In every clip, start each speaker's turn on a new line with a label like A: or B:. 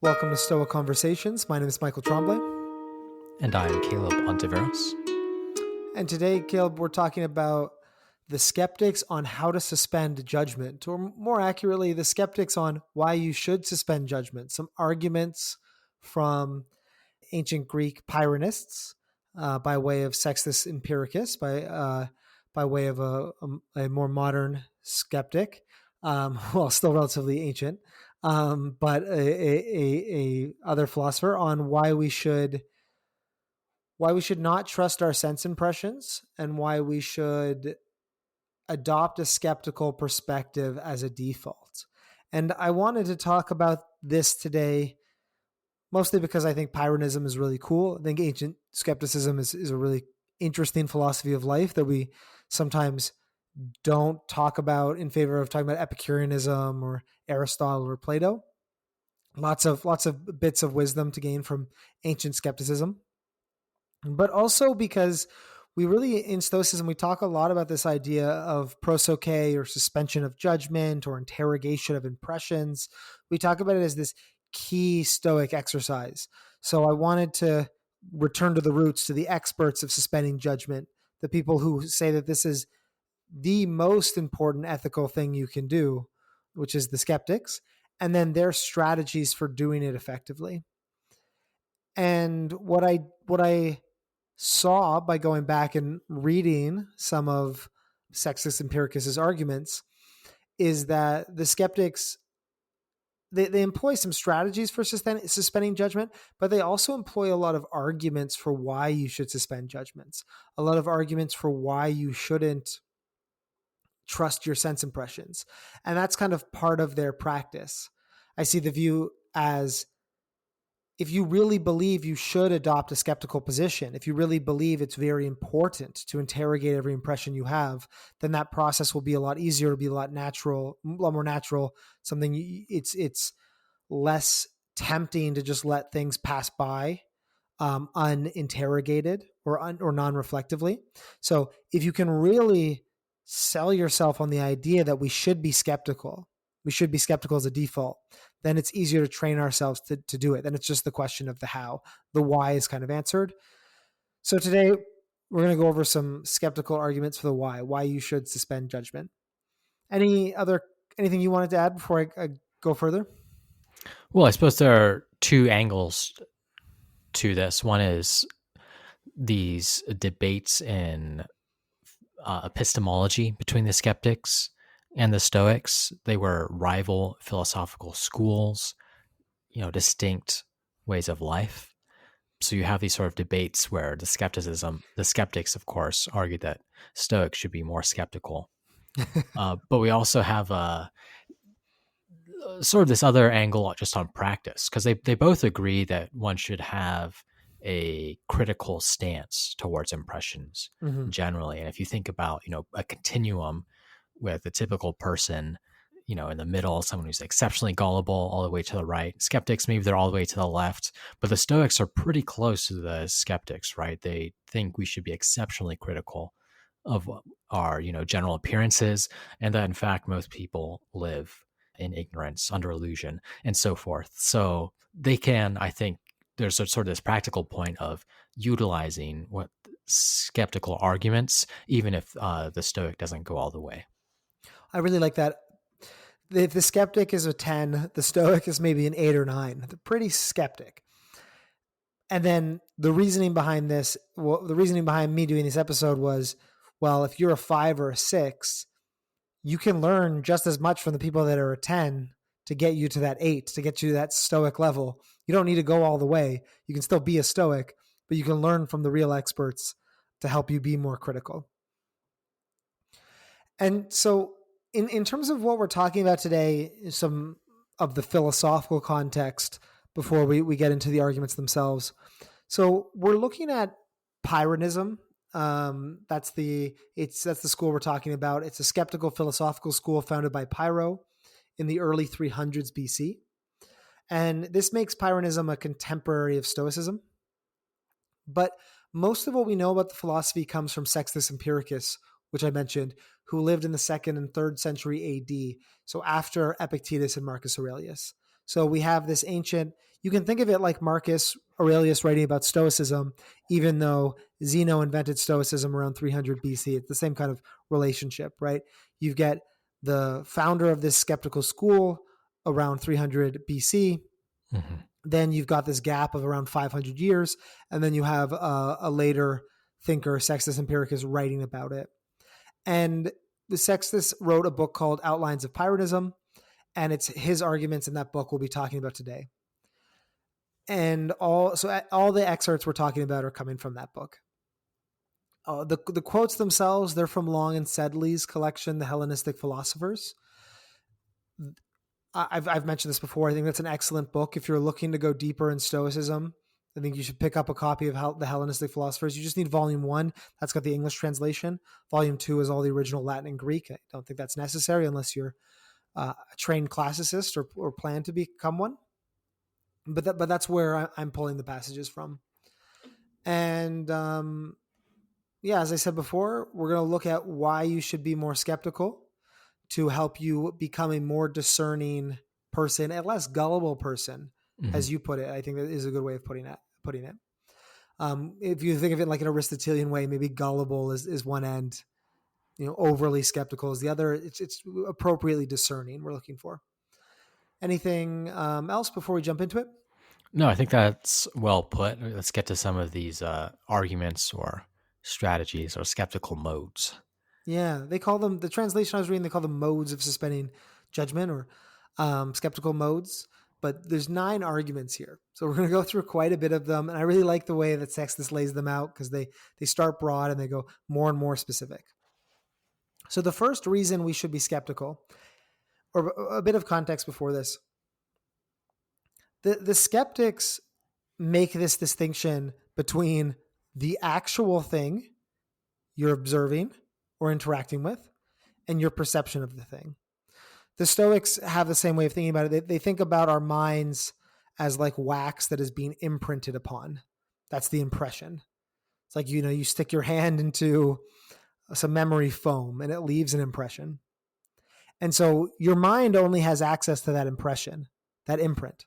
A: Welcome to Stoic Conversations. My name is Michael Tremblay.
B: And I'm Caleb Ontiveros.
A: And today, Caleb, we're talking about the skeptics on how to suspend judgment, or more accurately, the skeptics on why you should suspend judgment. Some arguments from ancient Greek Pyrrhonists by way of Sextus Empiricus, by way of a more modern skeptic, still relatively ancient, but a other philosopher on why we should not trust our sense impressions and why we should adopt a skeptical perspective as a default. And I wanted to talk about this today mostly because I think Pyrrhonism is really cool. I think ancient skepticism is a really interesting philosophy of life that we sometimes don't talk about in favor of talking about Epicureanism or Aristotle or Plato. Lots of bits of wisdom to gain from ancient skepticism. But also because we really, in Stoicism, we talk a lot about this idea of prosoche or suspension of judgment or interrogation of impressions. We talk about it as this key Stoic exercise. So I wanted to return to the roots, to the experts of suspending judgment, the people who say that this is the most important ethical thing you can do, which is the skeptics, and then their strategies for doing it effectively. And what I saw by going back and reading some of Sextus Empiricus's arguments is that the skeptics, they employ some strategies for suspending judgment, but they also employ a lot of arguments for why you should suspend judgments, a lot of arguments for why you shouldn't trust your sense impressions. And that's kind of part of their practice. I see the view as, if you really believe you should adopt a skeptical position, if you really believe it's very important to interrogate every impression you have, then that process will be a lot easier, to be a lot more natural, something it's less tempting to just let things pass by uninterrogated or non-reflectively. So if you can really sell yourself on the idea that we should be skeptical as a default, then it's easier to train ourselves to do it. Then it's just the question of the how. The why is kind of answered. So today we're going to go over some skeptical arguments for the why you should suspend judgment. Anything you wanted to add before I go further?
B: Well, I suppose there are two angles to this. One is these debates in epistemology between the skeptics and the Stoics. They were rival philosophical schools, distinct ways of life. So you have these sort of debates where the skeptics, of course, argue that Stoics should be more skeptical. But we also have sort of this other angle just on practice, because they both agree that one should have a critical stance towards impressions generally. And if you think about, a continuum with a typical person, in the middle, someone who's exceptionally gullible all the way to the right. Skeptics, maybe they're all the way to the left, but the Stoics are pretty close to the skeptics, right? They think we should be exceptionally critical of our, general appearances, and that in fact, most people live in ignorance, under illusion, and so forth. So they can, I think, there's sort of this practical point of utilizing what skeptical arguments, even if the Stoic doesn't go all the way.
A: I really like that. If the skeptic is a 10, the Stoic is maybe an 8 or 9. They're pretty skeptic. And then the reasoning behind me doing this episode was, well, if you're a 5 or a 6, you can learn just as much from the people that are a 10 to get you to that 8, to get you to that Stoic level. You don't need to go all the way. You can still be a Stoic, but you can learn from the real experts to help you be more critical. And so in terms of what we're talking about today, some of the philosophical context before we get into the arguments themselves. So we're looking at Pyrrhonism. That's the school we're talking about. It's a skeptical philosophical school founded by Pyrrho in the early 300s BC. And this makes Pyrrhonism a contemporary of Stoicism. But most of what we know about the philosophy comes from Sextus Empiricus, which I mentioned, who lived in the 2nd and 3rd century AD, so after Epictetus and Marcus Aurelius. So we have this ancient, you can think of it like Marcus Aurelius writing about Stoicism, even though Zeno invented Stoicism around 300 BC. It's the same kind of relationship, right? You get the founder of this skeptical school around 300 BC.
B: Mm-hmm.
A: Then you've got this gap of around 500 years. And then you have a later thinker, Sextus Empiricus, writing about it. And the Sextus wrote a book called Outlines of Pyrrhonism, and it's his arguments in that book we'll be talking about today. And all the excerpts we're talking about are coming from that book. The quotes themselves, they're from Long and Sedley's collection, The Hellenistic Philosophers. I've mentioned this before. I think that's an excellent book. If you're looking to go deeper in Stoicism, I think you should pick up a copy of The Hellenistic Philosophers. You just need volume 1. That's got the English translation. Volume 2 is all the original Latin and Greek. I don't think that's necessary unless you're a trained classicist or plan to become one. But that's where I'm pulling the passages from. And as I said before, we're going to look at why you should be more skeptical to help you become a more discerning person, a less gullible person, as you put it. I think that is a good way of putting it. If you think of it like an Aristotelian way, maybe gullible is one end, overly skeptical is the other. It's appropriately discerning we're looking for. Anything else before we jump into it?
B: No, I think that's well put. Let's get to some of these arguments or strategies or skeptical modes.
A: Yeah, they call them, the translation I was reading, they call them modes of suspending judgment or skeptical modes. But there's 9 arguments here. So we're going to go through quite a bit of them. And I really like the way that Sextus lays them out because they start broad and they go more and more specific. So the first reason we should be skeptical, or a bit of context before this, the skeptics make this distinction between the actual thing you're observing or interacting with and your perception of the thing. The Stoics have the same way of thinking about it. They think about our minds as like wax that is being imprinted upon. That's the impression. It's like, you stick your hand into some memory foam and it leaves an impression. And so your mind only has access to that impression, that imprint.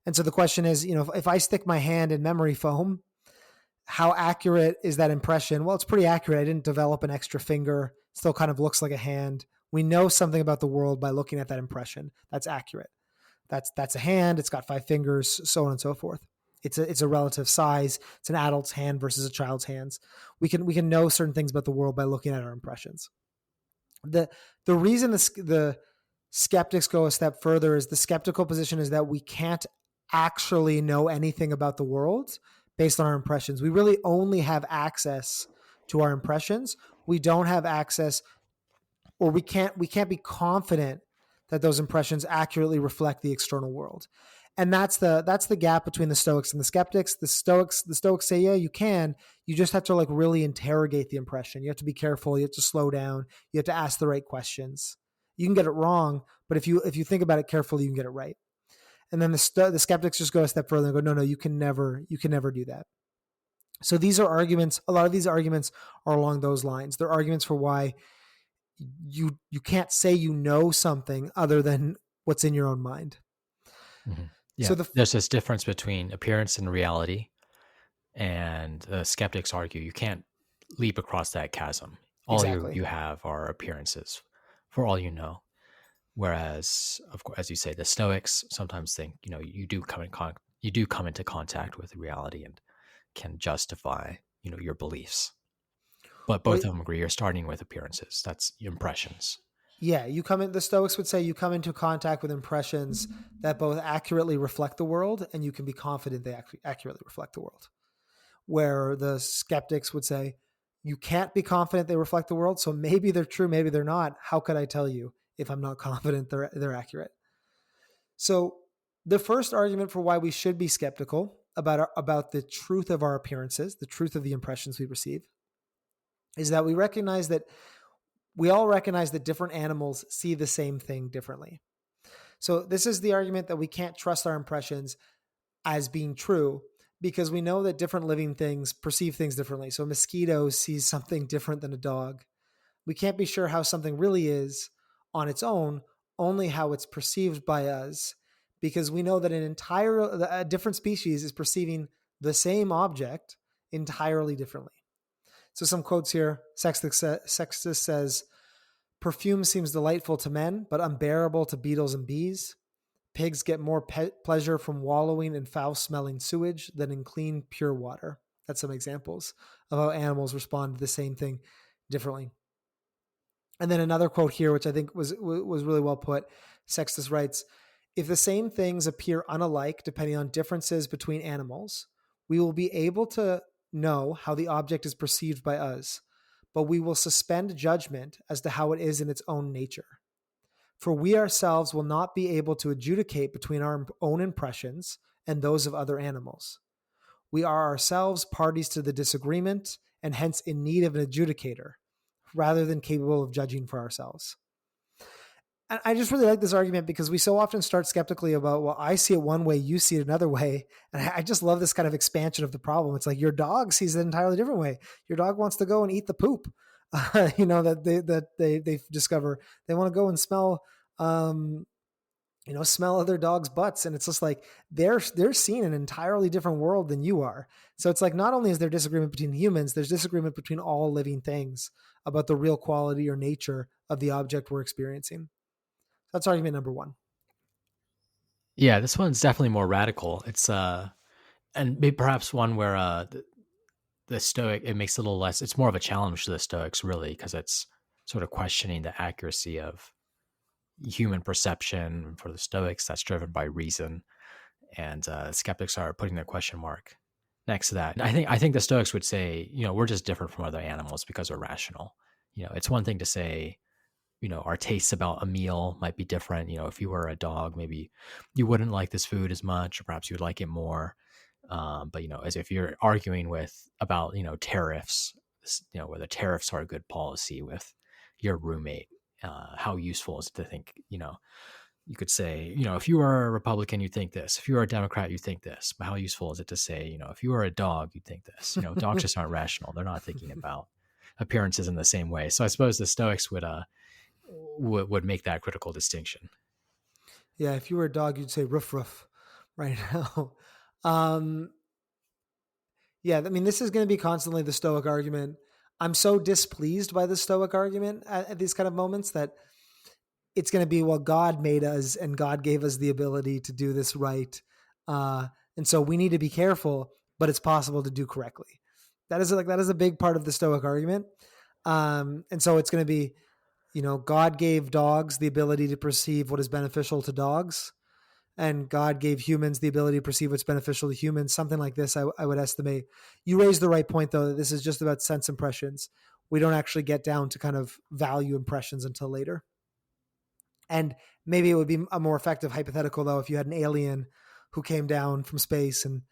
A: And so the question is, if I stick my hand in memory foam, how accurate is that impression? Well, it's pretty accurate. I didn't develop an extra finger. It still kind of looks like a hand. We know something about the world by looking at that impression. That's accurate. That's a hand. It's got 5 fingers, so on and so forth. It's a relative size. It's an adult's hand versus a child's hands. We can know certain things about the world by looking at our impressions. The reason the skeptics go a step further is the skeptical position is that we can't actually know anything about the world based on our impressions. We really only have access to our impressions. We don't have access, or we can't be confident that those impressions accurately reflect the external world. And that's the gap between the Stoics and the skeptics. The Stoics say, yeah, you can. You just have to like really interrogate the impression. You have to be careful. You have to slow down. You have to ask the right questions. You can get it wrong, but if you think about it carefully, you can get it right. And then the skeptics just go a step further and go, no, you can never do that. So these are arguments. A lot of these arguments are along those lines. They're arguments for why you can't say you know something other than what's in your own mind.
B: Mm-hmm. Yeah.
A: So
B: there's this difference between appearance and reality, and the skeptics argue you can't leap across that chasm. All you have are appearances, for all you know. Whereas, of course, as you say, the Stoics sometimes think you do come into contact with reality and can justify your beliefs. But both of them agree you're starting with appearances. That's impressions.
A: Yeah, the Stoics would say you come into contact with impressions that both accurately reflect the world and you can be confident they accurately reflect the world. Where the skeptics would say you can't be confident they reflect the world, so maybe they're true, maybe they're not. How could I tell you if I'm not confident they're accurate? So the first argument for why we should be skeptical about the truth of our appearances, the truth of the impressions we receive, is that we all recognize that different animals see the same thing differently. So this is the argument that we can't trust our impressions as being true because we know that different living things perceive things differently. So a mosquito sees something different than a dog. We can't be sure how something really is on its own, only how it's perceived by us because we know that a different species is perceiving the same object entirely differently. So some quotes here. Sextus says, perfume seems delightful to men, but unbearable to beetles and bees. Pigs get more pleasure from wallowing in foul-smelling sewage than in clean, pure water. That's some examples of how animals respond to the same thing differently. And then another quote here, which I think was really well put. Sextus writes, if the same things appear unalike depending on differences between animals, we will be able to know how the object is perceived by us, but we will suspend judgment as to how it is in its own nature. For we ourselves will not be able to adjudicate between our own impressions and those of other animals. We are ourselves parties to the disagreement and hence in need of an adjudicator, rather than capable of judging for ourselves. And I just really like this argument because we so often start skeptically about, well, I see it one way, you see it another way. And I just love this kind of expansion of the problem. It's like your dog sees it an entirely different way. Your dog wants to go and eat the poop, that they discover. They want to go and smell, smell other dogs' butts. And it's just like, they're seeing an entirely different world than you are. So it's like, not only is there disagreement between humans, there's disagreement between all living things about the real quality or nature of the object we're experiencing. That's argument number one.
B: Yeah, this one's definitely more radical. It's and maybe perhaps one where the Stoic, it makes it a little less. It's more of a challenge to the Stoics, really, because it's sort of questioning the accuracy of human perception. For the Stoics, that's driven by reason, and skeptics are putting the question mark next to that. And I think the Stoics would say, we're just different from other animals because we're rational. It's one thing to say, our tastes about a meal might be different. If you were a dog, maybe you wouldn't like this food as much, or perhaps you would like it more. But as if you're arguing about tariffs, whether tariffs are a good policy with your roommate, how useful is it to think, you could say, if you are a Republican, you think this. If you are a Democrat, you think this. But how useful is it to say, if you are a dog, you think this? Dogs just aren't rational. They're not thinking about appearances in the same way. So I suppose the Stoics would make that critical distinction.
A: Yeah, if you were a dog, you'd say ruff ruff right now. Yeah, I mean, this is going to be constantly the Stoic argument. I'm so displeased by the Stoic argument at these kind of moments that it's going to be, well, God made us and God gave us the ability to do this right. And so we need to be careful, but it's possible to do correctly. That is a big part of the Stoic argument. And so it's going to be, God gave dogs the ability to perceive what is beneficial to dogs, and God gave humans the ability to perceive what's beneficial to humans. Something like this, I would estimate. You raised the right point, though, that this is just about sense impressions. We don't actually get down to kind of value impressions until later. And maybe it would be a more effective hypothetical, though, if you had an alien who came down from space and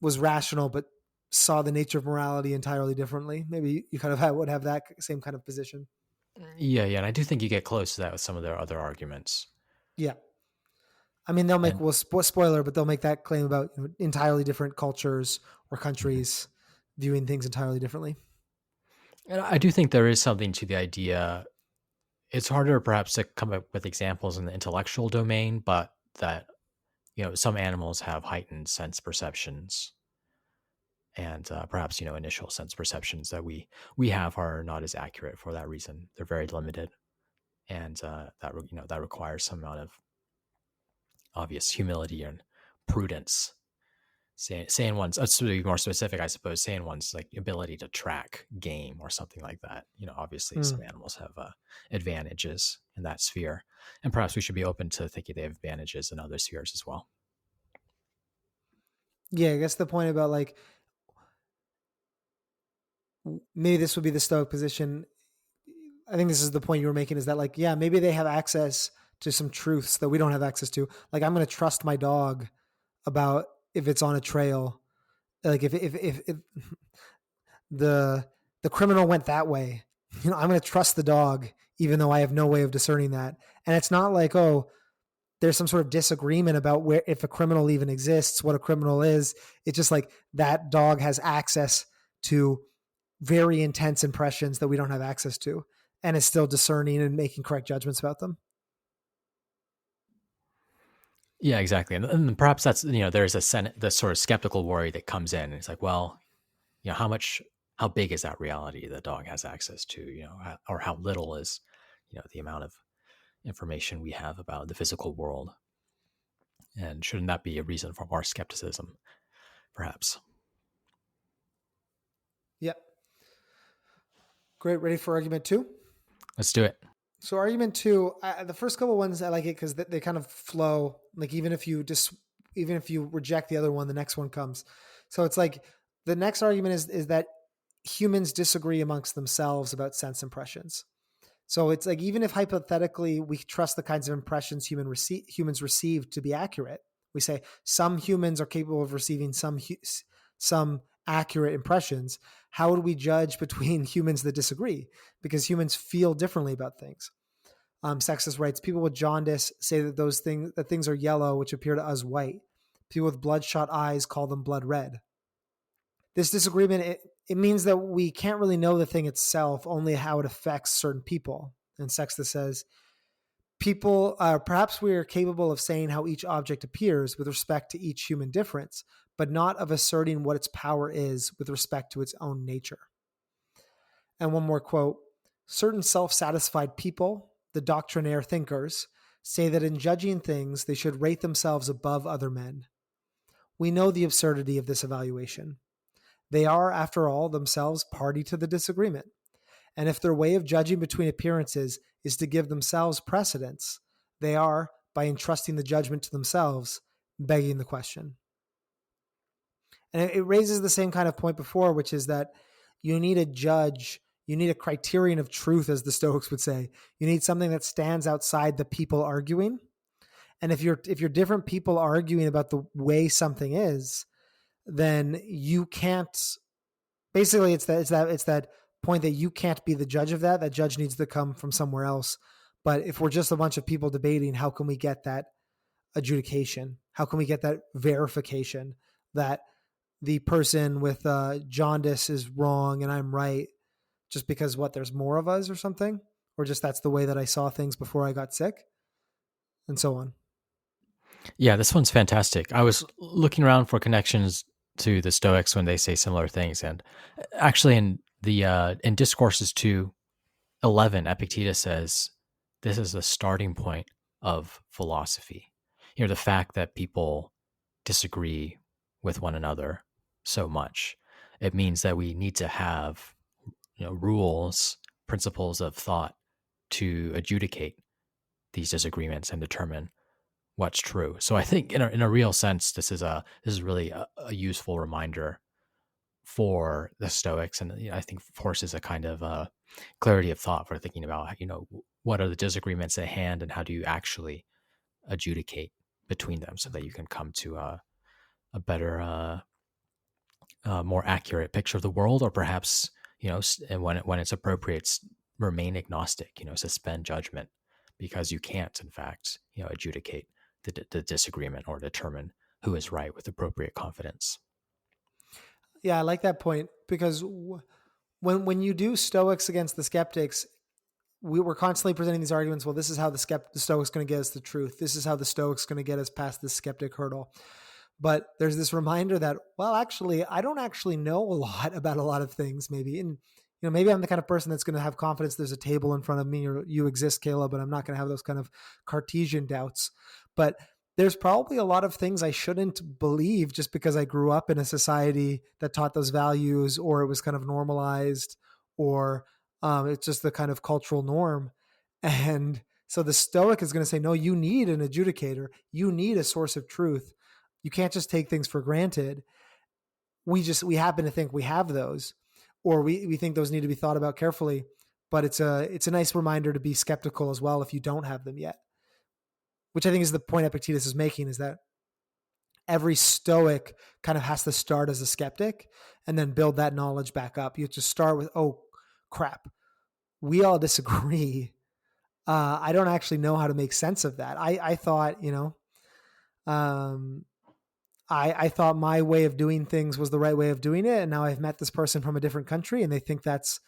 A: was rational, but saw the nature of morality entirely differently. Maybe you kind of would have that same kind of position.
B: Yeah. And I do think you get close to that with some of their other arguments.
A: Yeah. I mean, they'll make, spoiler, but they'll make that claim about entirely different cultures or countries viewing things entirely differently.
B: And I do think there is something to the idea. It's harder perhaps to come up with examples in the intellectual domain, but that, some animals have heightened sense perceptions, and perhaps, initial sense perceptions that we have are not as accurate for that reason. They're very limited. And that requires some amount of obvious humility and prudence. Saying one's, to be more specific, I suppose, saying one's like ability to track game or something like that. Obviously some animals have advantages in that sphere, and perhaps we should be open to thinking they have advantages in other spheres as well.
A: Yeah, I guess the point about like, maybe this would be the Stoic position. I think this is the point you were making, is that like, yeah, maybe they have access to some truths that we don't have access to. Like, I'm going to trust my dog about if it's on a trail. Like if the criminal went that way, I'm going to trust the dog, even though I have no way of discerning that. And it's not like, oh, there's some sort of disagreement about where, if a criminal even exists, what a criminal is. It's just like that dog has access to very intense impressions that we don't have access to, and is still discerning and making correct judgments about them.
B: Yeah, exactly. And perhaps that's, there's the sort of skeptical worry that comes in. And it's like, well, how big is that reality the dog has access to, or how little is, the amount of information we have about the physical world? And shouldn't that be a reason for more skepticism, perhaps?
A: Yep. Great. Ready for argument two?
B: Let's do it.
A: So argument two, the first couple ones I like it because they kind of flow. Like even if you reject the other one, the next one comes. So it's like the next argument is that humans disagree amongst themselves about sense impressions. So it's like even if hypothetically we trust the kinds of impressions humans receive to be accurate, we say some humans are capable of receiving some accurate impressions. How would we judge between humans that disagree? Because humans feel differently about things. Sextus writes, people with jaundice say that things are yellow, which appear to us white. People with bloodshot eyes call them blood red. This disagreement, it means that we can't really know the thing itself, only how it affects certain people. And Sextus says, perhaps we are capable of saying how each object appears with respect to each human difference, but not of asserting what its power is with respect to its own nature. And one more quote, certain self-satisfied people, the doctrinaire thinkers, say that in judging things, they should rate themselves above other men. We know the absurdity of this evaluation. They are, after all, themselves party to the disagreement. And if their way of judging between appearances is to give themselves precedence, they are, by entrusting the judgment to themselves, begging the question. And it raises the same kind of point before, which is that you need a judge, you need a criterion of truth, as the Stoics would say. You need something that stands outside the people arguing. And if you're different people arguing about the way something is, then you can't. Basically, it's that point that you can't be the judge of that. That judge needs to come from somewhere else. But if we're just a bunch of people debating, how can we get that adjudication? How can we get that verification that the person with jaundice is wrong and I'm right, just because there's more of us or something, or just that's the way that I saw things before I got sick, and so on.
B: Yeah, this one's fantastic. I was looking around for connections to the Stoics when they say similar things, and actually in Discourses 2:11, Epictetus says this is the starting point of philosophy. The fact that people disagree with one another so much, it means that we need to have rules, principles of thought to adjudicate these disagreements and determine what's true. So I think in a real sense, this is really a useful reminder for the Stoics, and I think forces a kind of clarity of thought for thinking about what are the disagreements at hand and how do you actually adjudicate between them so that you can come to a better, more accurate picture of the world, or perhaps and when it's appropriate, remain agnostic. Suspend judgment because you can't, in fact, adjudicate the disagreement or determine who is right with appropriate confidence.
A: Yeah, I like that point because when you do Stoics against the skeptics, we were constantly presenting these arguments. Well, this is how the Stoics going to get us the truth. This is how the Stoics going to get us past the skeptic hurdle. But there's this reminder that, well, actually, I don't actually know a lot about a lot of things, maybe. And, maybe I'm the kind of person that's going to have confidence there's a table in front of me or you exist, Caleb, but I'm not going to have those kind of Cartesian doubts. But there's probably a lot of things I shouldn't believe just because I grew up in a society that taught those values, or it was kind of normalized, or it's just the kind of cultural norm. And so the Stoic is going to say, no, you need an adjudicator. You need a source of truth. You can't just take things for granted. We happen to think we have those, or we think those need to be thought about carefully. But it's a nice reminder to be skeptical as well if you don't have them yet. Which I think is the point Epictetus is making, is that every Stoic kind of has to start as a skeptic and then build that knowledge back up. You have to start with, oh, crap, we all disagree. I don't actually know how to make sense of that. I thought, I thought my way of doing things was the right way of doing it. And now I've met this person from a different country and they think that's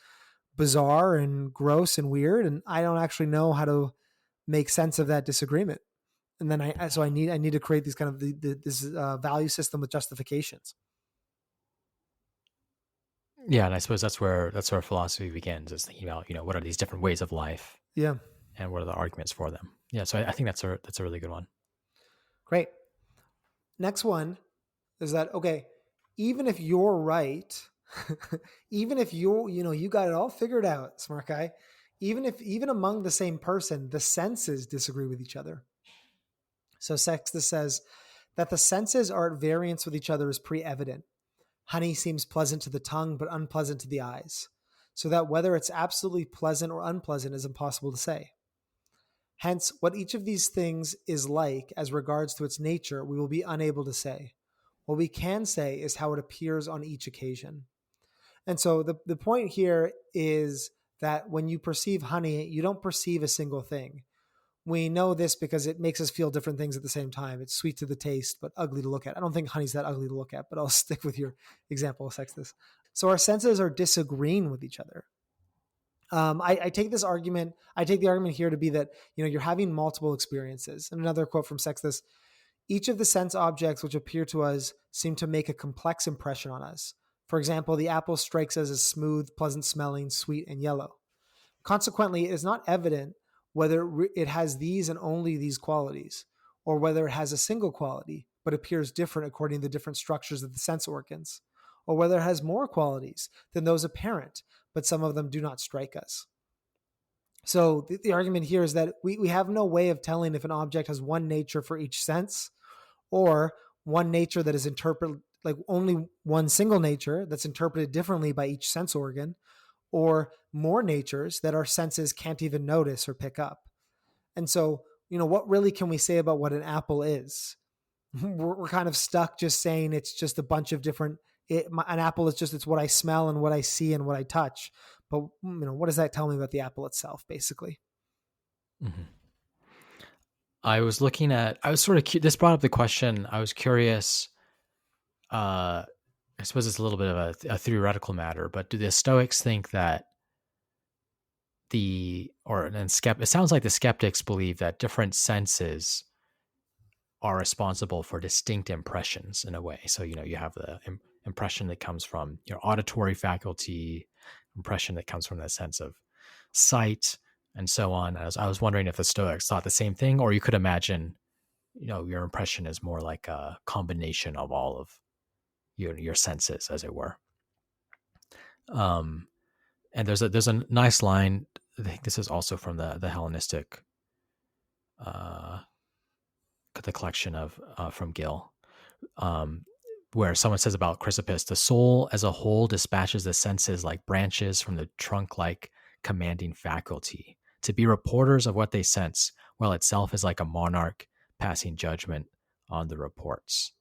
A: bizarre and gross and weird. And I don't actually know how to make sense of that disagreement. And then I need to create these kind of this value system with justifications.
B: Yeah, and I suppose that's where philosophy begins, is thinking about, what are these different ways of life,
A: Yeah.
B: and what are the arguments for them. Yeah, so I think that's a really good one.
A: Great. Next one is that, okay, even if you're right, even if you got it all figured out, smart guy, even among the same person, the senses disagree with each other. So Sextus says that the senses are at variance with each other is pre-evident. Honey seems pleasant to the tongue, but unpleasant to the eyes, so that whether it's absolutely pleasant or unpleasant is impossible to say. Hence, what each of these things is like as regards to its nature, we will be unable to say. What we can say is how it appears on each occasion. And so the point here is that when you perceive honey, you don't perceive a single thing. We know this because it makes us feel different things at the same time. It's sweet to the taste, but ugly to look at. I don't think honey's that ugly to look at, but I'll stick with your example of Sextus. So our senses are disagreeing with each other. I take the argument here to be that, you're having multiple experiences. And another quote from Sextus: each of the sense objects which appear to us seem to make a complex impression on us. For example, the apple strikes us as smooth, pleasant smelling, sweet, and yellow. Consequently, it is not evident whether it has these and only these qualities, or whether it has a single quality, but appears different according to the different structures of the sense organs, or whether it has more qualities than those apparent, but some of them do not strike us. So the argument here is that we have no way of telling if an object has one nature for each sense, or one nature that is interpreted, like only one single nature that's interpreted differently by each sense organ, or more natures that our senses can't even notice or pick up. And so, what really can we say about what an apple is? We're kind of stuck just saying it's just a bunch of different, an apple is just, it's what I smell and what I see and what I touch. But, what does that tell me about the apple itself, basically?
B: Mm-hmm. I was sort of, this brought up the question, I was curious, I suppose it's a little bit of a theoretical matter, but do the Stoics think that it sounds like the skeptics believe that different senses are responsible for distinct impressions in a way. So, you have the impression that comes from your auditory faculty, impression that comes from the sense of sight, and so on. I was wondering if the Stoics thought the same thing, or you could imagine, your impression is more like a combination of all of your senses, as it were. And there's a nice line. I think this is also from the Hellenistic, the collection of from Gill, where someone says about Chrysippus: the soul as a whole dispatches the senses like branches from the trunk-like commanding faculty, to be reporters of what they sense, while itself is like a monarch passing judgment on the reports.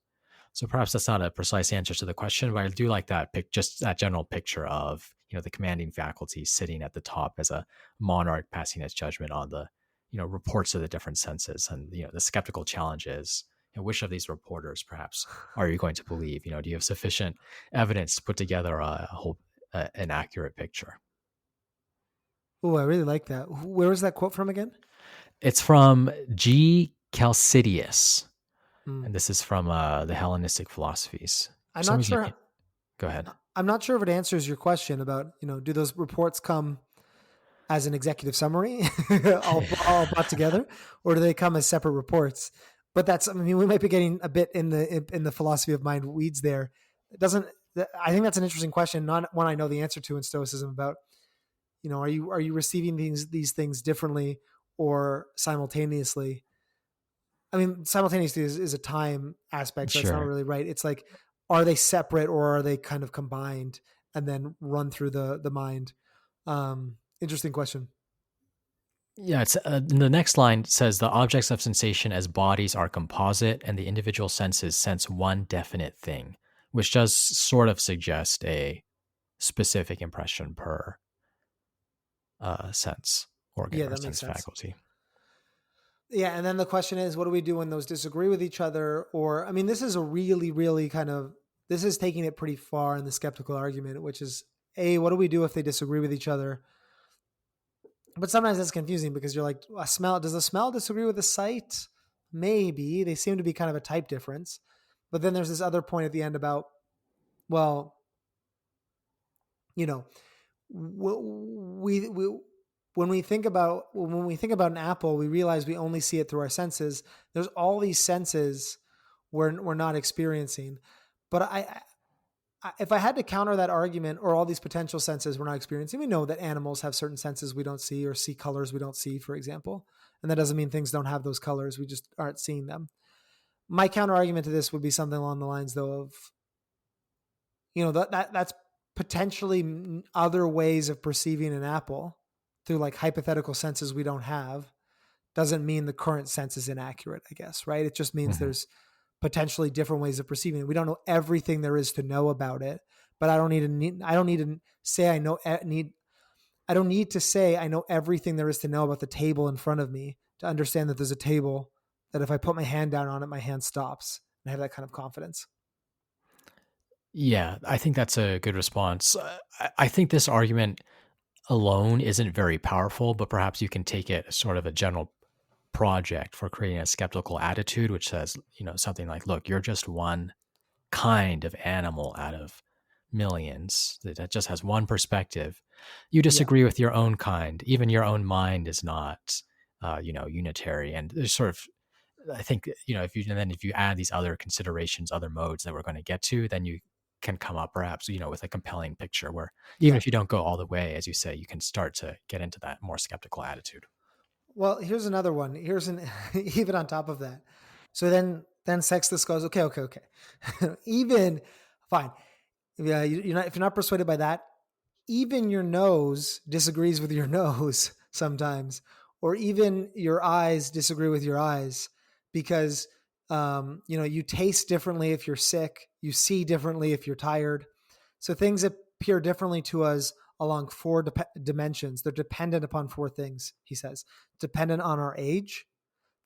B: So perhaps that's not a precise answer to the question, but I do like that just that general picture of, the commanding faculty sitting at the top as a monarch passing its judgment on the, reports of the different senses. And, the skeptical challenge is, which of these reporters perhaps are you going to believe? Do you have sufficient evidence to put together an accurate picture?
A: Oh, I really like that. Where was that quote from again?
B: It's from G. Chalcidius. And this is from the Hellenistic philosophies.
A: I'm not sure.
B: Go ahead.
A: I'm not sure if it answers your question about, do those reports come as an executive summary, all brought together, or do they come as separate reports? But we might be getting a bit in the philosophy of mind weeds there. I think that's an interesting question, not one I know the answer to in Stoicism about, are you receiving these things differently or simultaneously? I mean, simultaneously is a time aspect, so It's not really right. It's like, are they separate or are they kind of combined and then run through the mind? Interesting question.
B: Yeah, it's the next line says the objects of sensation as bodies are composite, and the individual senses sense one definite thing, which does sort of suggest a specific impression per sense organ or sense faculty.
A: Yeah, and then the question is, what do we do when those disagree with each other? Or, I mean, this is a really, really this is taking it pretty far in the skeptical argument, which is, what do we do if they disagree with each other? But sometimes that's confusing because you're like, does the smell disagree with the sight? maybe they seem to be kind of a type difference. But then there's this other point at the end about, well, you know, we when we think about an apple, we realize we only see it through our senses. There's all these senses we're not experiencing. But if I had to counter that argument, or all these potential senses we're not experiencing, we know that animals have certain senses we don't see, or see colors we don't see, for example. And that doesn't mean things don't have those colors. We just aren't seeing them. My counter argument to this would be something along the lines, though, of, that's potentially other ways of perceiving an apple through like hypothetical senses we don't have. Doesn't mean the current sense is inaccurate, I guess, right? It just means there's potentially different ways of perceiving it. We don't know everything there is to know about it, but I don't need to say I know everything there is to know about the table in front of me to understand that there's a table that if I put my hand down on it, my hand stops, and I have that kind of confidence.
B: Yeah, I think that's a good response. I think this argument alone isn't very powerful, but perhaps you can take it as sort of a general project for creating a skeptical attitude, which says, something like, look, you're just one kind of animal out of millions that just has one perspective. You disagree with your own kind. Even your own mind is not, unitary. And there's sort of, I think, if you add these other considerations, other modes that we're going to get to, then you can come up perhaps, with a compelling picture where even if you don't go all the way, as you say, you can start to get into that more skeptical attitude.
A: Well, here's another one. Even on top of that. So then Sextus goes, okay. Even fine. Yeah, if you're not persuaded by that, even your nose disagrees with your nose sometimes, or even your eyes disagree with your eyes, because you taste differently if you're sick, you see differently if you're tired. So things appear differently to us along four dimensions. They're dependent upon four things, he says. Dependent on our age.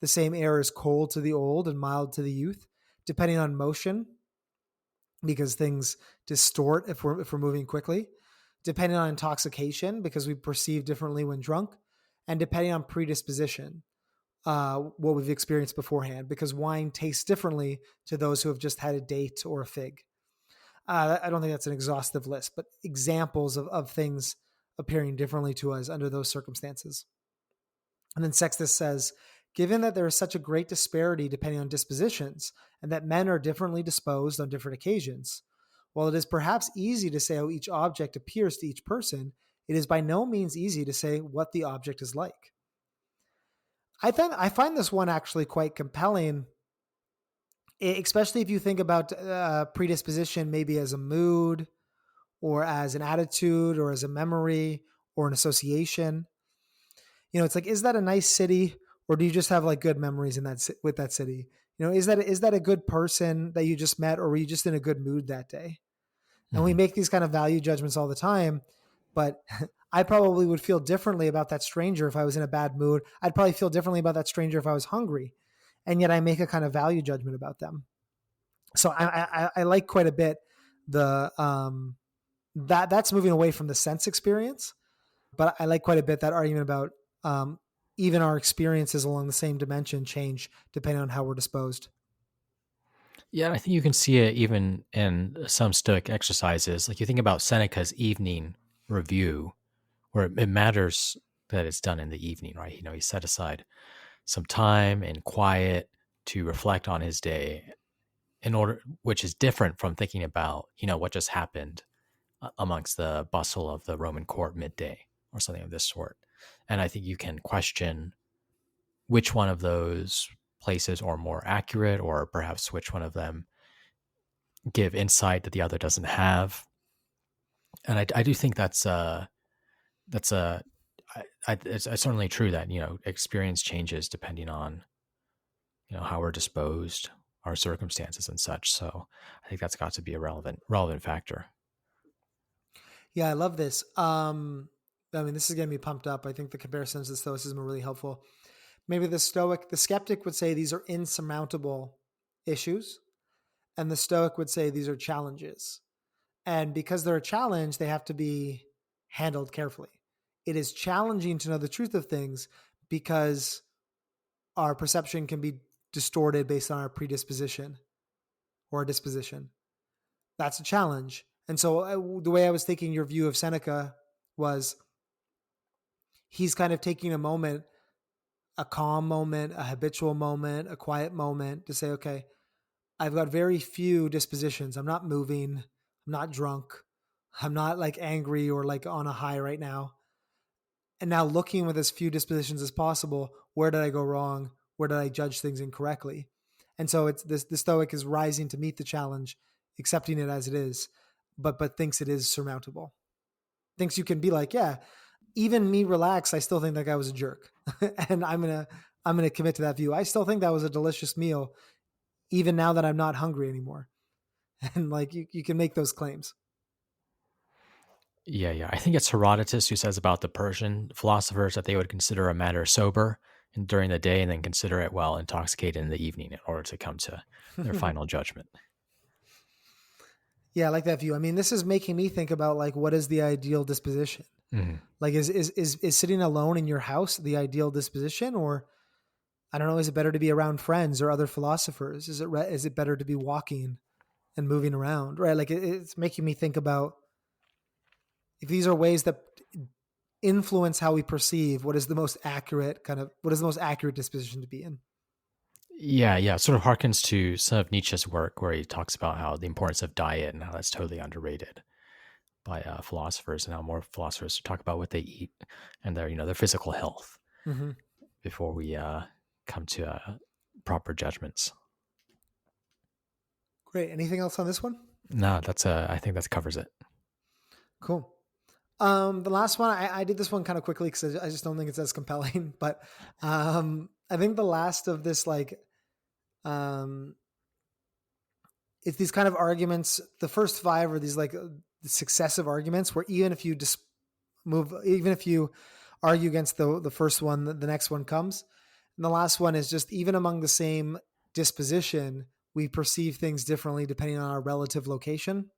A: The same air is cold to the old and mild to the youth. Depending on motion, because things distort if we're moving quickly. Depending on intoxication, because we perceive differently when drunk. And depending on predisposition, what we've experienced beforehand, because wine tastes differently to those who have just had a date or a fig. I don't think that's an exhaustive list, but examples of things appearing differently to us under those circumstances. And then Sextus says, given that there is such a great disparity depending on dispositions, and that men are differently disposed on different occasions, while it is perhaps easy to say how each object appears to each person, it is by no means easy to say what the object is like. I find this one actually quite compelling, especially if you think about predisposition maybe as a mood, or as an attitude, or as a memory, or an association. It's like, is that a nice city, or do you just have like good memories with that city? Is that a good person that you just met, or were you just in a good mood that day? And we make these kind of value judgments all the time, but I probably would feel differently about that stranger if I was in a bad mood. I'd probably feel differently about that stranger if I was hungry. And yet I make a kind of value judgment about them. So I like quite a bit that's moving away from the sense experience, but I like quite a bit that argument about even our experiences along the same dimension change depending on how we're disposed.
B: Yeah, I think you can see it even in some Stoic exercises. Like you think about Seneca's evening review, where it matters that it's done in the evening, right? He set aside some time and quiet to reflect on his day, which is different from thinking about, what just happened amongst the bustle of the Roman court midday or something of this sort. And I think you can question which one of those places are more accurate, or perhaps which one of them give insight that the other doesn't have. And I do think it's certainly true that, experience changes depending on, how we're disposed, our circumstances and such. So I think that's got to be a relevant factor.
A: Yeah, I love this. This is getting me pumped up. I think the comparisons to Stoicism are really helpful. Maybe the skeptic would say these are insurmountable issues, and the Stoic would say these are challenges. And because they're a challenge, they have to be handled carefully. It is challenging to know the truth of things because our perception can be distorted based on our predisposition or disposition. That's a challenge. And so the way I was taking your view of Seneca was he's kind of taking a moment, a calm moment, a habitual moment, a quiet moment to say, okay, I've got very few dispositions. I'm not moving. I'm not drunk. I'm not like angry or like on a high right now. And now looking with as few dispositions as possible, where did I go wrong? Where did I judge things incorrectly? And so it's this, the Stoic is rising to meet the challenge, accepting it as it is, but thinks it is surmountable. Thinks you can be like, yeah, even me relaxed, I still think that guy was a jerk. And I'm gonna commit to that view. I still think that was a delicious meal, even now that I'm not hungry anymore. And like you can make those claims.
B: Yeah. I think it's Herodotus who says about the Persian philosophers that they would consider a matter sober during the day and then consider it while intoxicated in the evening in order to come to their final judgment.
A: Yeah, I like that view. I mean, this is making me think about like, what is the ideal disposition? Mm-hmm. Like, is sitting alone in your house the ideal disposition, or I don't know, is it better to be around friends or other philosophers? Is it better to be walking and moving around? Right? Like, it's making me think about if these are ways that influence how we perceive what is the most accurate disposition to be in.
B: Yeah. It sort of harkens to some of Nietzsche's work where he talks about how the importance of diet and how that's totally underrated by philosophers, and how more philosophers talk about what they eat and their physical health before we come to proper judgments.
A: Great. Anything else on this one?
B: No, I think that covers it.
A: Cool. The last one, I did this one kind of quickly because I just don't think it's as compelling, but I think the last of this, like, it's these kind of arguments. The first 5 are these like successive arguments where even if you even if you argue against the first one, the next one comes. And the last one is just, even among the same disposition, we perceive things differently depending on our relative location.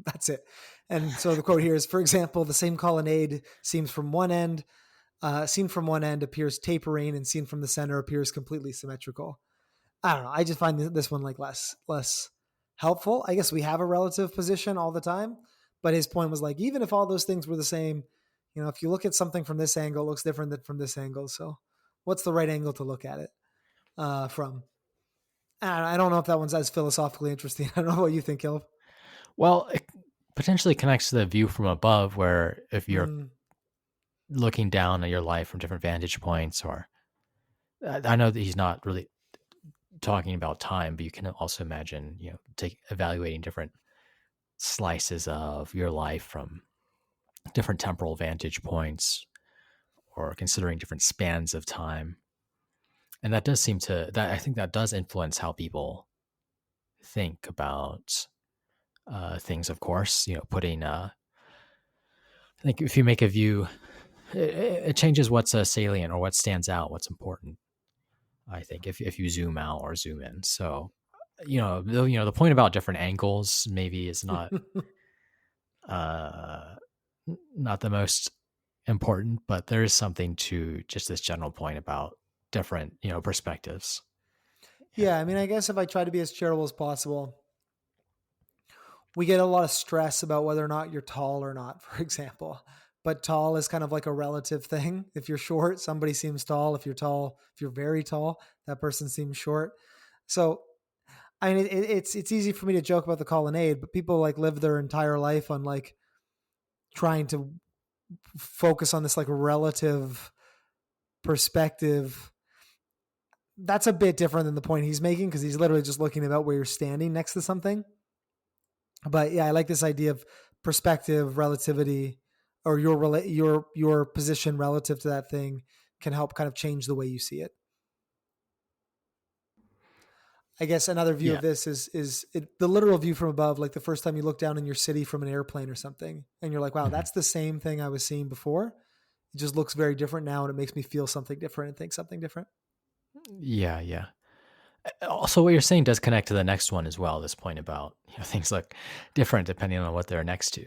A: That's it. And so the quote here is, for example, the same colonnade seen from one end appears tapering, and seen from the center appears completely symmetrical. I don't know. I just find this one like less helpful. I guess we have a relative position all the time, but his point was like, even if all those things were the same, if you look at something from this angle, it looks different than from this angle. So what's the right angle to look at it from? I don't know if that one's as philosophically interesting. I don't know what you think, Caleb.
B: Well, it potentially connects to the view from above, where if you're looking down at your life from different vantage points, or I know that he's not really talking about time, but you can also imagine, evaluating different slices of your life from different temporal vantage points, or considering different spans of time. And that does seem to, I think that does influence how people think about things, of course, putting, I think if you make a view, it changes what's salient or what stands out, what's important. I think if you zoom out or zoom in. So, the point about different angles maybe is not, not the most important, but there is something to just this general point about different, perspectives.
A: Yeah. I mean, I guess if I try to be as charitable as possible, we get a lot of stress about whether or not you're tall or not, for example. But tall is kind of like a relative thing. If you're short, somebody seems tall. If you're tall, if you're very tall, that person seems short. So, I mean, it's easy for me to joke about the colonnade, but people like live their entire life on like trying to focus on this like relative perspective. That's a bit different than the point he's making, because he's literally just looking about where you're standing next to something. But yeah, I like this idea of perspective, relativity, or your position relative to that thing can help kind of change the way you see it. I guess another view of this is the literal view from above, like the first time you look down in your city from an airplane or something, and you're like, wow, that's the same thing I was seeing before. It just looks very different now, and it makes me feel something different and think something different.
B: Yeah. Also, what you're saying does connect to the next one as well. This point about things look different depending on what they're next to.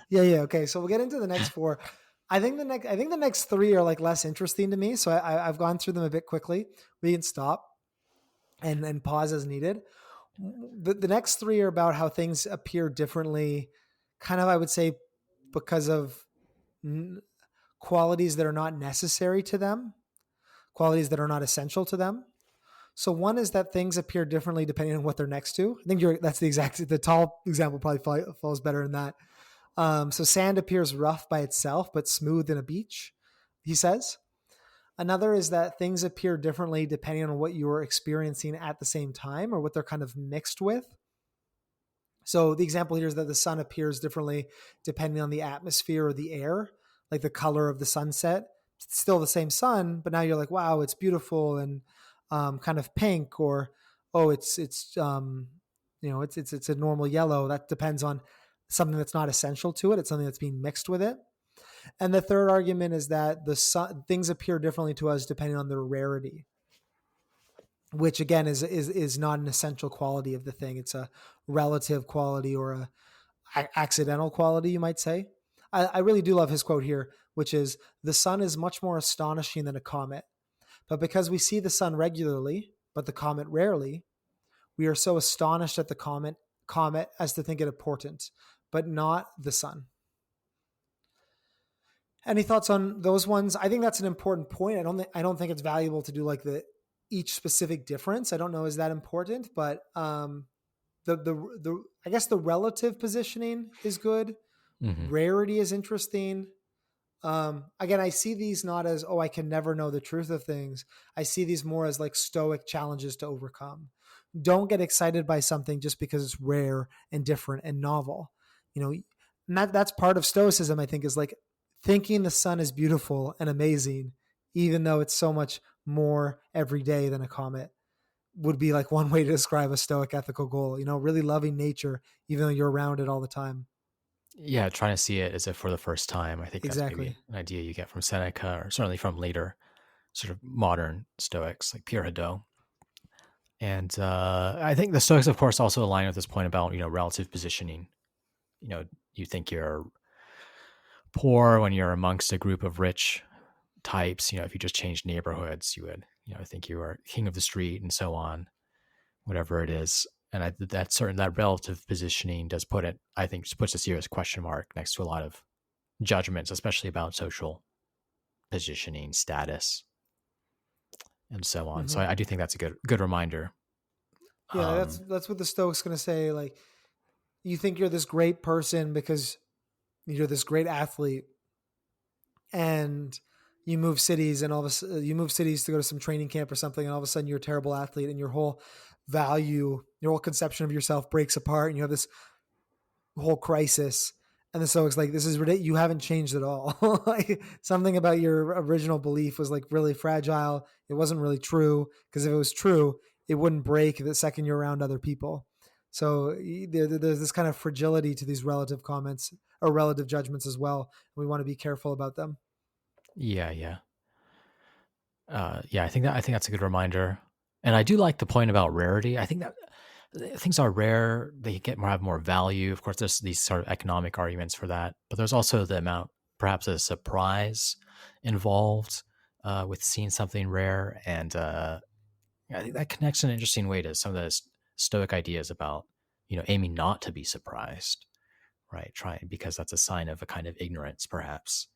A: Yeah. Okay. So we'll get into the next 4. I think the next three are like less interesting to me. So I've gone through them a bit quickly. We can stop and pause as needed. The next three are about how things appear differently, kind of, I would say, because of qualities that are not necessary to them, qualities that are not essential to them. So one is that things appear differently depending on what they're next to. I think that's the tall example probably falls better in that. So sand appears rough by itself, but smooth in a beach, he says. Another is that things appear differently depending on what you are experiencing at the same time or what they're kind of mixed with. So the example here is that the sun appears differently depending on the atmosphere or the air, like the color of the sunset. It's still the same sun, but now you're like, wow, it's beautiful and kind of pink, or oh, it's a normal yellow. That depends on something that's not essential to it. It's something that's being mixed with it. And the third argument is that things appear differently to us depending on their rarity, which again is not an essential quality of the thing. It's a relative quality or a accidental quality, you might say. I really do love his quote here, which is, "The sun is much more astonishing than a comet, but because we see the sun regularly, but the comet rarely, we are so astonished at the comet as to think it important, but not the sun." Any thoughts on those ones? I think that's an important point. I don't think it's valuable to do like each specific difference. I don't know is that important, but the I guess the relative positioning is good.
B: Mm-hmm.
A: Rarity is interesting. Again, I see these not as, oh, I can never know the truth of things. I see these more as like Stoic challenges to overcome. Don't get excited by something just because it's rare and different and novel. And that's part of Stoicism, I think, is like thinking the sun is beautiful and amazing, even though it's so much more every day than a comet, would be like one way to describe a Stoic ethical goal. Really loving nature, even though you're around it all the time.
B: Yeah, trying to see it as if for the first time. I think that's
A: Exactly.
B: maybe an idea you get from Seneca, or certainly from later sort of modern Stoics like Pierre Hadot. And I think the Stoics, of course, also align with this point about relative positioning. You think you're poor when you're amongst a group of rich types. If you just changed neighborhoods, you would think you are king of the street and so on, whatever it is. And that relative positioning does puts a serious question mark next to a lot of judgments, especially about social positioning, status, and so on. Mm-hmm. So I do think that's a good reminder.
A: Yeah, that's what the Stoics going to say. Like, you think you're this great person because you're this great athlete, and you move cities, and you move cities to go to some training camp or something, and all of a sudden you're a terrible athlete, and your whole conception of yourself breaks apart, and you have this whole crisis. And the Stoics like, this is ridiculous. You haven't changed at all. Like, something about your original belief was like really fragile. It wasn't really true, because if it was true, it wouldn't break the second you're around other people. So there's this kind of fragility to these relative comments or relative judgments as well. We want to be careful about them.
B: Yeah. I think that's a good reminder. And I do like the point about rarity. I think that things are rare, they have more value. Of course, there's these sort of economic arguments for that, but there's also the amount, perhaps a surprise involved with seeing something rare. And I think that connects in an interesting way to some of the Stoic ideas about, aiming not to be surprised, right? Because that's a sign of a kind of ignorance, perhaps,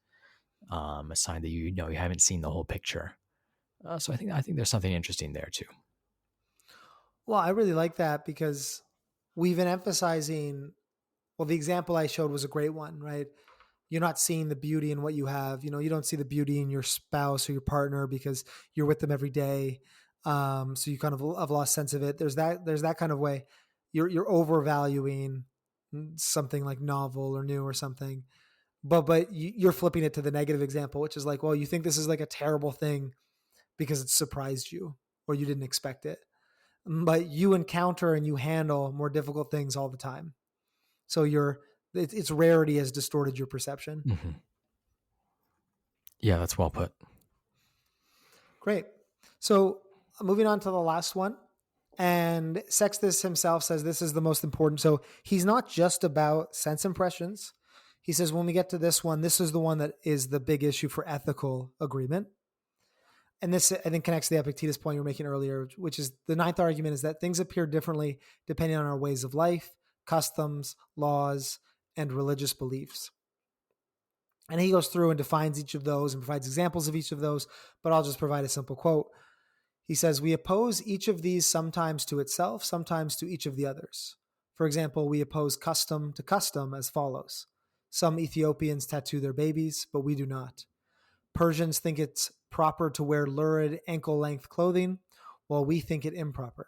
B: a sign that you haven't seen the whole picture. So I think there's something interesting there too.
A: Well, I really like that, because we've been emphasizing, the example I showed was a great one, right? You're not seeing the beauty in what you have. You don't see the beauty in your spouse or your partner because you're with them every day. So you kind of have lost sense of it. There's that kind of way. You're overvaluing something like novel or new or something, but you're flipping it to the negative example, which is like, well, you think this is like a terrible thing because it surprised you or you didn't expect it. But you encounter and you handle more difficult things all the time. So its rarity has distorted your perception.
B: Mm-hmm. Yeah, that's well put.
A: Great. So moving on to the last one. And Sextus himself says this is the most important. So he's not just about sense impressions. he says, when we get to this one, this is the one that is the big issue for ethical agreement. And this, I think, connects to the Epictetus point you were making earlier, which is the ninth argument is that things appear differently depending on our ways of life, customs, laws, and religious beliefs. And he goes through and defines each of those and provides examples of each of those, but I'll just provide a simple quote. He says, we oppose each of these sometimes to itself, sometimes to each of the others. For example, we oppose custom to custom as follows. Some Ethiopians tattoo their babies, but we do not. Persians think it's proper to wear lurid ankle-length clothing, while we think it improper.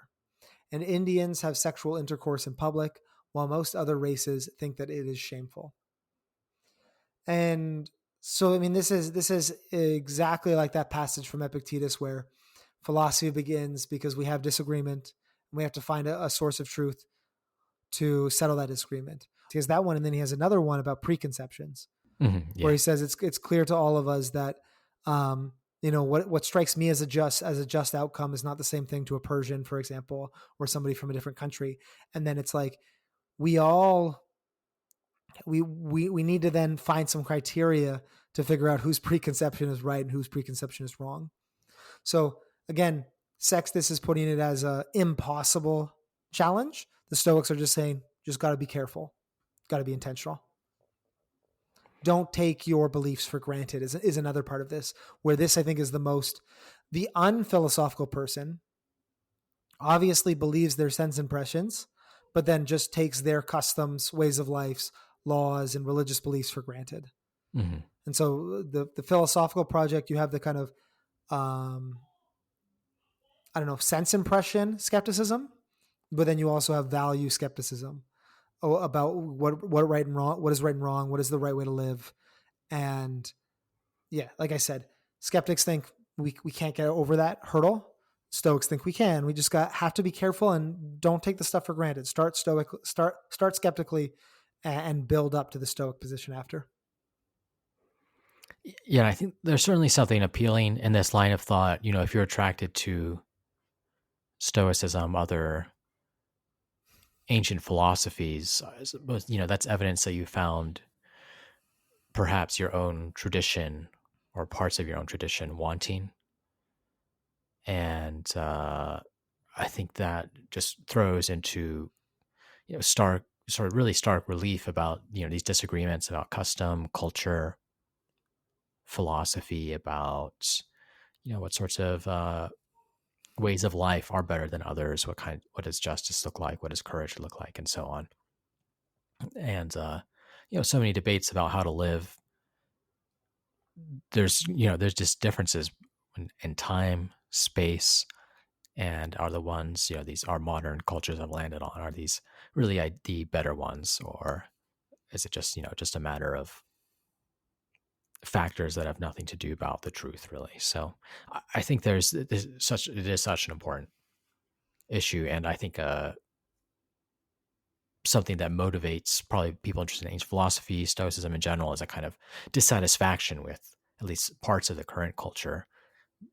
A: And Indians have sexual intercourse in public, while most other races think that it is shameful. And so, I mean, this is exactly like that passage from Epictetus where philosophy begins because we have disagreement and we have to find a source of truth to settle that disagreement. He has that one, and then he has another one about preconceptions, where he says it's clear to all of us that what strikes me as a just outcome is not the same thing to a Persian, for example, or somebody from a different country. And then it's like we need to then find some criteria to figure out whose preconception is right and whose preconception is wrong. So again, Sextus is putting it as an impossible challenge. The Stoics are just saying, just got to be careful, got to be intentional. Don't take your beliefs for granted is another part of this, where this, I think, is the unphilosophical person obviously believes their sense impressions, but then just takes their customs, ways of life, laws, and religious beliefs for granted. Mm-hmm. And so the philosophical project, you have the kind of, sense impression skepticism, but then you also have value skepticism about what right and wrong, what is right and wrong, what is the right way to live. And yeah, like I said, skeptics think we can't get over that hurdle. Stoics think we can. We just have to be careful and don't take the stuff for granted. Start skeptically and build up to the Stoic position after.
B: Yeah, I think there's certainly something appealing in this line of thought. If you're attracted to Stoicism, other ancient philosophies, that's evidence that you found perhaps your own tradition or parts of your own tradition wanting. And I think that just throws into, really stark relief about, these disagreements about custom, culture, philosophy, about, what sorts of ways of life are better than others, what does justice look like, what does courage look like, and so on. And so many debates about how to live. There's just differences in time, space, and are the ones, these our modern cultures have landed on, are these really the better ones, or is it just a matter of factors that have nothing to do about the truth, really? So I think it is such an important issue, and I think something that motivates probably people interested in ancient philosophy, Stoicism in general, is a kind of dissatisfaction with at least parts of the current culture.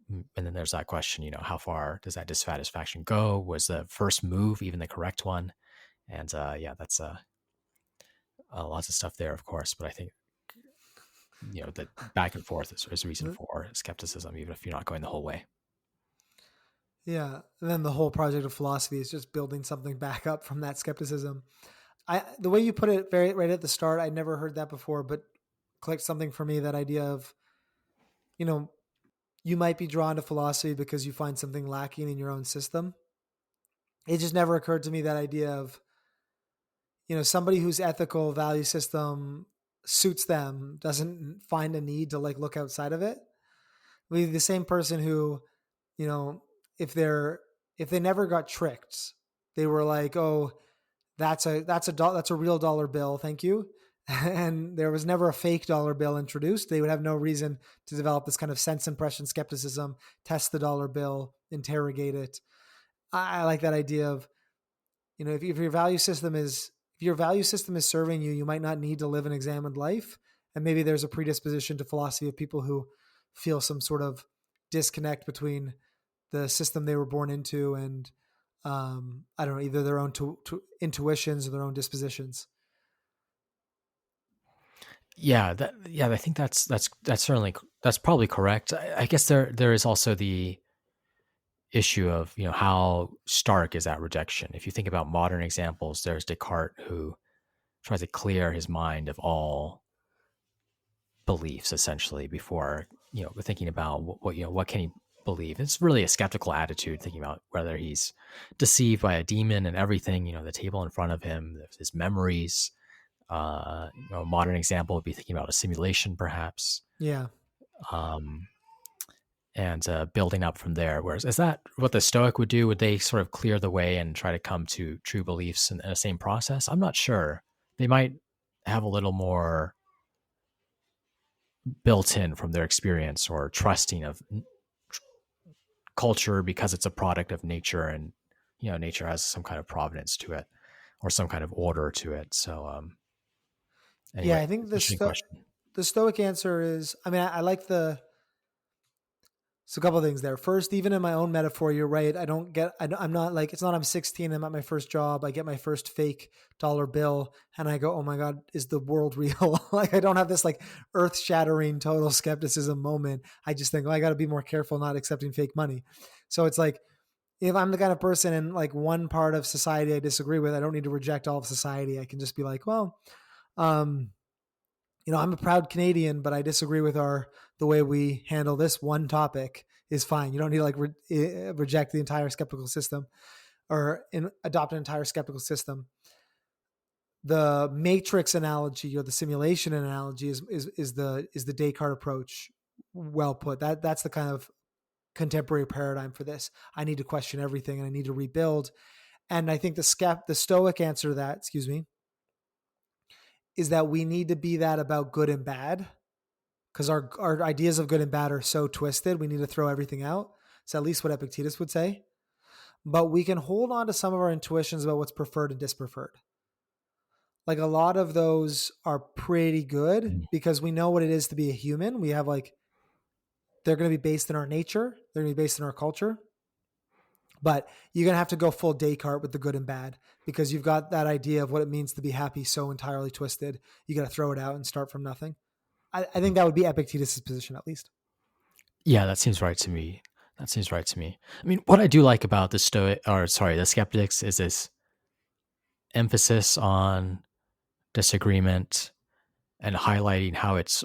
B: And then there's that question, how far does that dissatisfaction go? Was the first move even the correct one? And that's lots of stuff there, of course. But I think, that back and forth is reason for skepticism, even if you're not going the whole way.
A: Yeah. And then the whole project of philosophy is just building something back up from that skepticism. The way you put it right at the start, I never heard that before, but clicked something for me, that idea of, you might be drawn to philosophy because you find something lacking in your own system. It just never occurred to me, that idea of, somebody whose ethical value system suits them doesn't find a need to look outside of it. The same person who, if they never got tricked, they were like, oh, that's a real dollar bill, thank you. And there was never a fake dollar bill introduced. They would have no reason to develop this kind of sense impression skepticism, test the dollar bill, interrogate it. I like that idea of, if your value system is serving you, you might not need to live an examined life. And maybe there's a predisposition to philosophy of people who feel some sort of disconnect between the system they were born into and, either their own intuitions or their own dispositions.
B: I think that's certainly that's probably correct. I guess there is also the issue of how stark is that rejection. If you think about modern examples, there's Descartes who tries to clear his mind of all beliefs essentially before thinking about what can he believe. It's really a skeptical attitude, thinking about whether he's deceived by a demon and everything. The table in front of him, his memories. A modern example would be thinking about a simulation, perhaps.
A: Yeah.
B: Um, and building up from there. Whereas, is that what the Stoic would do? Would they sort of clear the way and try to come to true beliefs in the same process? I'm not sure. They might have a little more built in from their experience or trusting of culture because it's a product of nature, and nature has some kind of providence to it or some kind of order to it. So
A: Yeah,
B: anyway,
A: I think
B: it's an interesting question.
A: the Stoic answer is, I mean, I like so a couple of things there. First, even in my own metaphor, you're right. I'm not like, it's not I'm 16, I'm at my first job, I get my first fake dollar bill, and I go, oh my God, is the world real? Like, I don't have this like earth shattering total skepticism moment. I just think, I got to be more careful not accepting fake money. So it's like, if I'm the kind of person in like one part of society I disagree with, I don't need to reject all of society. I can just be like, well, um, I'm a proud Canadian, but I disagree with the way we handle this one topic is fine. You don't need to like reject the entire skeptical system or adopt an entire skeptical system. The matrix analogy or the simulation analogy is the Descartes approach. Well put. That's the kind of contemporary paradigm for this. I need to question everything and I need to rebuild. And I think the Stoic answer to that, is that we need to be that about good and bad, because our ideas of good and bad are so twisted. We need to throw everything out. It's at least what Epictetus would say. But we can hold on to some of our intuitions about what's preferred and dispreferred. Like, a lot of those are pretty good because we know what it is to be a human. We have like, they're going to be based in our nature. They're going to be based in our culture. But you're going to have to go full Descartes with the good and bad, because you've got that idea of what it means to be happy so entirely twisted. You got to throw it out and start from nothing. I think that would be Epictetus' position, at least.
B: Yeah, that seems right to me. I mean, what I do like about the skeptics is this emphasis on disagreement and highlighting how it's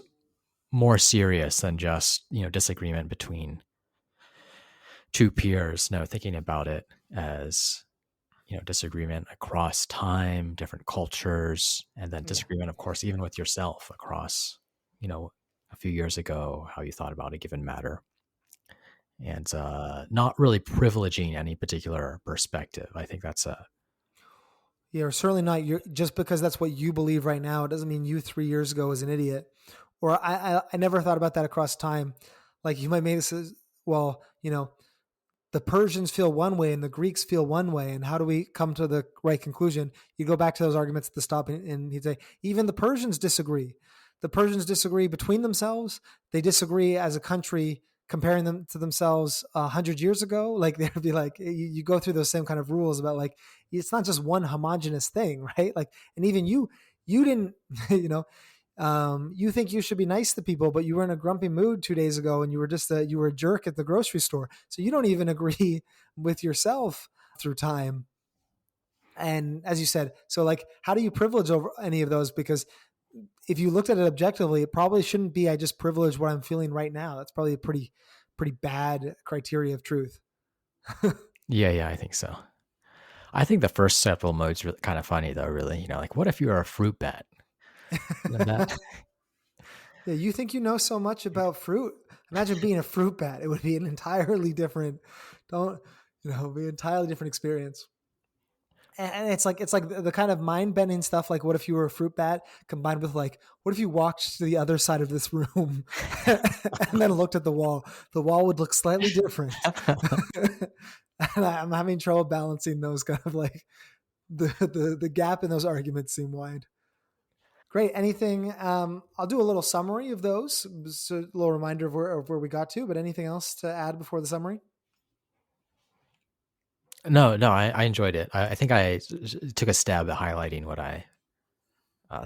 B: more serious than just disagreement between two peers. Thinking about it as disagreement across time, different cultures, and then disagreement, of course, even with yourself across a few years ago, how you thought about a given matter, and not really privileging any particular perspective. I think that's
A: Yeah, certainly not. Just because that's what you believe right now, it doesn't mean you 3 years ago was an idiot. Or I never thought about that across time. Like, you might make this as, well, the Persians feel one way and the Greeks feel one way. And how do we come to the right conclusion? You go back to those arguments at the stop, and he'd say, even the Persians disagree. The Persians disagree between themselves. They disagree as a country, comparing them to themselves 100 years ago. Like, there'd be like, you go through those same kind of rules about like, it's not just one homogenous thing, right? Like, and even you didn't, you think you should be nice to people, but you were in a grumpy mood 2 days ago and you were you were a jerk at the grocery store. So you don't even agree with yourself through time. And as you said, so like, how do you privilege over any of those? Because if you looked at it objectively, it probably shouldn't be, I just privilege what I'm feeling right now. That's probably a pretty bad criteria of truth.
B: yeah, I think so. I think the first several modes are kind of funny though, really. Like, what if you were a fruit bat? That
A: Yeah, you think you know so much about fruit. Imagine being a fruit bat. It would be an entirely different, be an entirely different experience. And it's like the kind of mind bending stuff. Like, what if you were a fruit bat combined with like, what if you walked to the other side of this room and then looked at the wall? The wall would look slightly different. And I'm having trouble balancing those kind of like the gap in those arguments seem wide. Great. Anything? I'll do a little summary of those. So a little reminder of where we got to. But anything else to add before the summary?
B: No, I enjoyed it. I think I took a stab at highlighting what I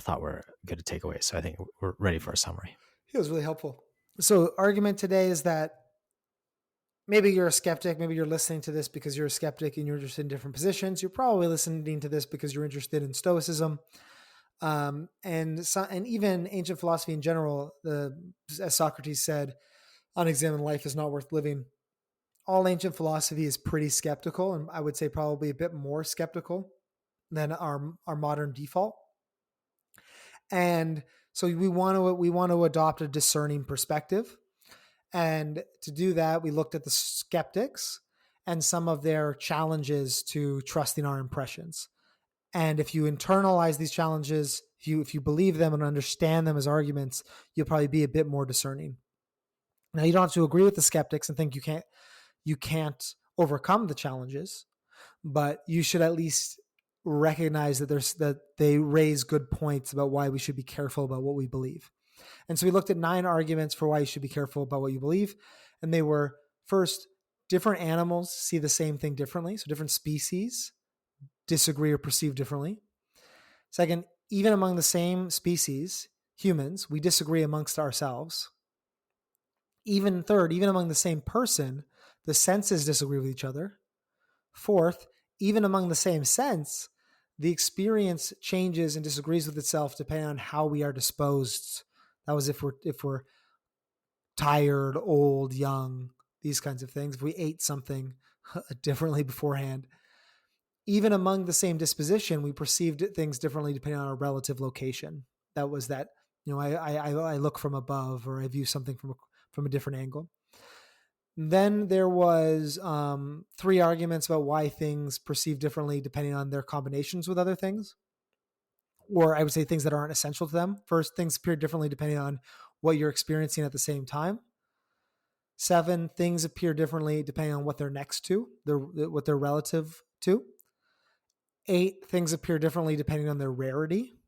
B: thought were good to take away. So I think we're ready for a summary.
A: It was really helpful. So argument today is that maybe you're a skeptic. Maybe you're listening to this because you're a skeptic and you're interested in different positions. You're probably listening to this because you're interested in Stoicism. And even ancient philosophy in general, as Socrates said, unexamined life is not worth living. All ancient philosophy is pretty skeptical, and I would say probably a bit more skeptical than our modern default. And so we want to adopt a discerning perspective. And to do that, we looked at the skeptics and some of their challenges to trusting our impressions. And if you internalize these challenges, if you believe them and understand them as arguments, you'll probably be a bit more discerning. Now, you don't have to agree with the skeptics and think you can't overcome the challenges, but you should at least recognize that they raise good points about why we should be careful about what we believe. And so we looked at 9 arguments for why you should be careful about what you believe. And they were, first, different animals see the same thing differently. So different species disagree or perceive differently. Second, even among the same species, humans, we disagree amongst ourselves. Third, even among the same person, the senses disagree with each other. Fourth, even among the same sense, the experience changes and disagrees with itself depending on how we are disposed. That was if we're tired, old, young, these kinds of things. If we ate something differently beforehand. Even among the same disposition, we perceived things differently depending on our relative location. That was that, I look from above, or I view something from a different angle. Then there was 3 arguments about why things perceive differently depending on their combinations with other things, or I would say things that aren't essential to them. First, things appear differently depending on what you're experiencing at the same time. 7, things appear differently depending on what they're next to, what they're relative to. 8, things appear differently depending on their rarity.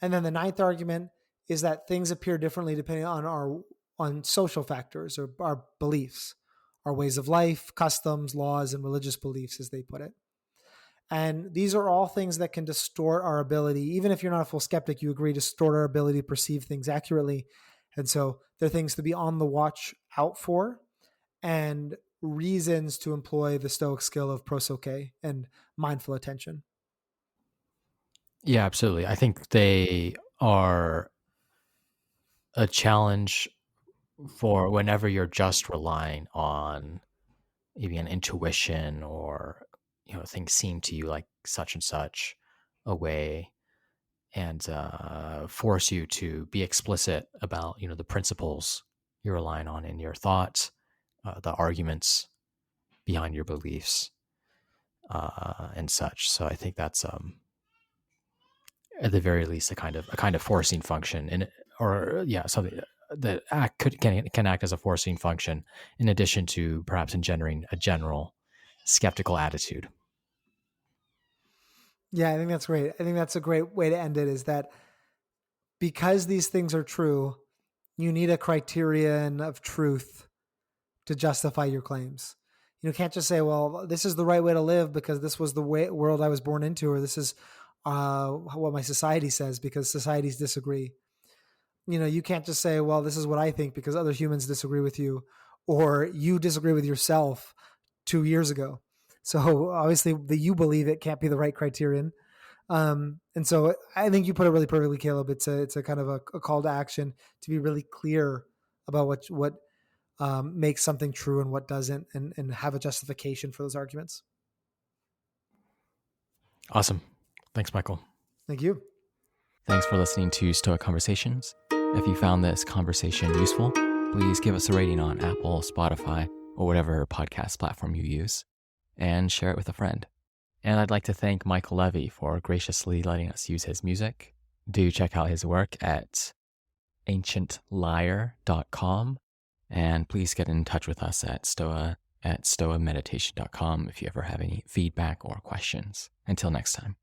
A: And then the 9th argument is that things appear differently depending on social factors or our beliefs, our ways of life, customs, laws, and religious beliefs, as they put it. And these are all things that can distort our ability. Even if you're not a full skeptic, you agree, distort our ability to perceive things accurately. And so they're things to be on the watch out for, and reasons to employ the Stoic skill of prosoche and mindful attention.
B: Yeah, absolutely. I think they are a challenge for whenever you're just relying on maybe an intuition, or things seem to you like such and such a way, and force you to be explicit about the principles you're relying on in your thoughts, the arguments behind your beliefs, and such. So I think that's at the very least a kind of forcing function, something that can act as a forcing function, in addition to perhaps engendering a general skeptical attitude.
A: Yeah, I think that's great. I think that's a great way to end it, is that because these things are true, you need a criterion of truth to justify your claims. You can't just say, well, this is the right way to live because this was the world I was born into, or this is what my society says, because societies disagree. You can't just say, well, this is what I think because other humans disagree with you, or you disagree with yourself 2 years ago. So obviously the you believe it can't be the right criterion. And so I think you put it really perfectly, Caleb. It's a kind of a call to action to be really clear about what makes something true and what doesn't, and have a justification for those arguments.
B: Awesome. Thanks, Michael.
A: Thank you.
B: Thanks for listening to Stoic Conversations. If you found this conversation useful, please give us a rating on Apple, Spotify, or whatever podcast platform you use, and share it with a friend. And I'd like to thank Michael Levy for graciously letting us use his music. Do check out his work at ancientlyre.com, and please get in touch with us at stoameditation.com if you ever have any feedback or questions. Until next time.